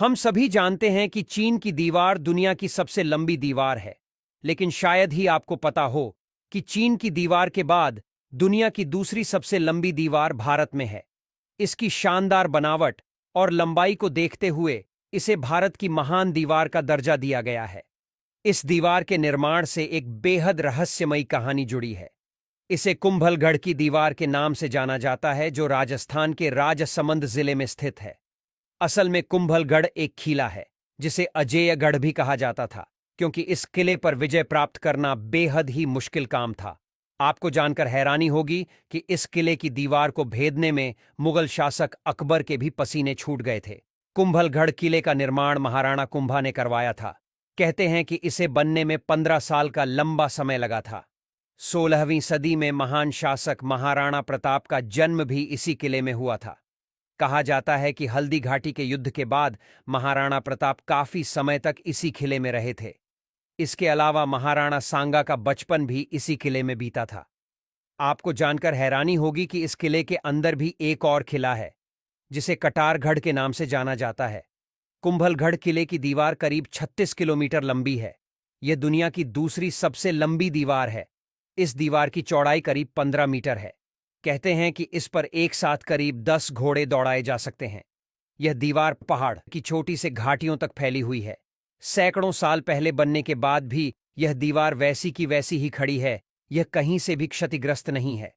हम सभी जानते हैं कि चीन की दीवार दुनिया की सबसे लंबी दीवार है, लेकिन शायद ही आपको पता हो कि चीन की दीवार के बाद दुनिया की दूसरी सबसे लंबी दीवार भारत में है। इसकी शानदार बनावट और लंबाई को देखते हुए इसे भारत की महान दीवार का दर्जा दिया गया है। इस दीवार के निर्माण से एक बेहद रहस्यमयी कहानी जुड़ी है। इसे कुंभलगढ़ की दीवार के नाम से जाना जाता है, जो राजस्थान के राजसमंद जिले में स्थित है। असल में कुंभलगढ़ एक किला है जिसे अजेयगढ़ भी कहा जाता था, क्योंकि इस किले पर विजय प्राप्त करना बेहद ही मुश्किल काम था। आपको जानकर हैरानी होगी कि इस किले की दीवार को भेदने में मुगल शासक अकबर के भी पसीने छूट गए थे। कुंभलगढ़ किले का निर्माण महाराणा कुंभा ने करवाया था। कहते हैं कि इसे बनने में 15 साल का लंबा समय लगा था। 16वीं सदी में महान शासक महाराणा प्रताप का जन्म भी इसी किले में हुआ था। कहा जाता है कि हल्दी घाटी के युद्ध के बाद महाराणा प्रताप काफी समय तक इसी किले में रहे थे। इसके अलावा महाराणा सांगा का बचपन भी इसी किले में बीता था। आपको जानकर हैरानी होगी कि इस किले के अंदर भी एक और किला है, जिसे कटारगढ़ के नाम से जाना जाता है। कुंभलगढ़ किले की दीवार करीब 36 किलोमीटर लंबी है। यह दुनिया की दूसरी सबसे लंबी दीवार है। इस दीवार की चौड़ाई करीब 15 मीटर है। कहते हैं कि इस पर एक साथ करीब 10 घोड़े दौड़ाए जा सकते हैं। यह दीवार पहाड़ की छोटी से घाटियों तक फैली हुई है। सैकड़ों साल पहले बनने के बाद भी यह दीवार वैसी की वैसी ही खड़ी है। यह कहीं से भी क्षतिग्रस्त नहीं है।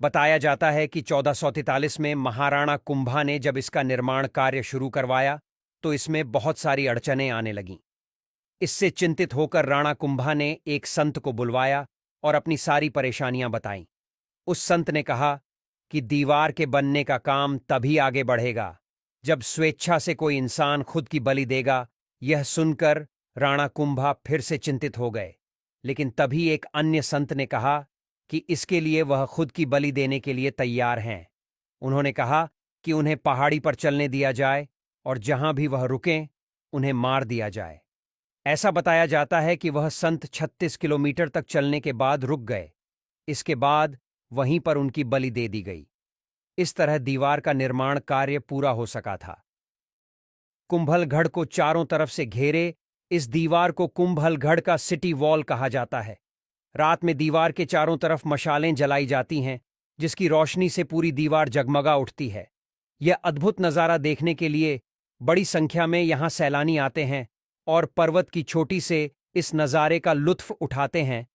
बताया जाता है कि 1443 में महाराणा कुंभा ने जब इसका निर्माण कार्य शुरू करवाया तो इसमें बहुत सारी अड़चनें आने लगीं। इससे चिंतित होकर राणा कुंभा ने एक संत को बुलवाया और अपनी सारी परेशानियां बताईं। उस संत ने कहा कि दीवार के बनने का काम तभी आगे बढ़ेगा जब स्वेच्छा से कोई इंसान खुद की बलि देगा। यह सुनकर राणा कुंभा फिर से चिंतित हो गए, लेकिन तभी एक अन्य संत ने कहा कि इसके लिए वह खुद की बलि देने के लिए तैयार हैं। उन्होंने कहा कि उन्हें पहाड़ी पर चलने दिया जाए और जहां भी वह रुकें उन्हें मार दिया जाए। ऐसा बताया जाता है कि वह संत 36 किलोमीटर तक चलने के बाद रुक गए। इसके बाद वहीं पर उनकी बलि दे दी गई। इस तरह दीवार का निर्माण कार्य पूरा हो सका था। कुंभलगढ़ को चारों तरफ से घेरे इस दीवार को कुंभलगढ़ का सिटी वॉल कहा जाता है। रात में दीवार के चारों तरफ मशालें जलाई जाती हैं, जिसकी रोशनी से पूरी दीवार जगमगा उठती है। यह अद्भुत नज़ारा देखने के लिए बड़ी संख्या में यहां सैलानी आते हैं और पर्वत की चोटी से इस नज़ारे का लुत्फ उठाते हैं।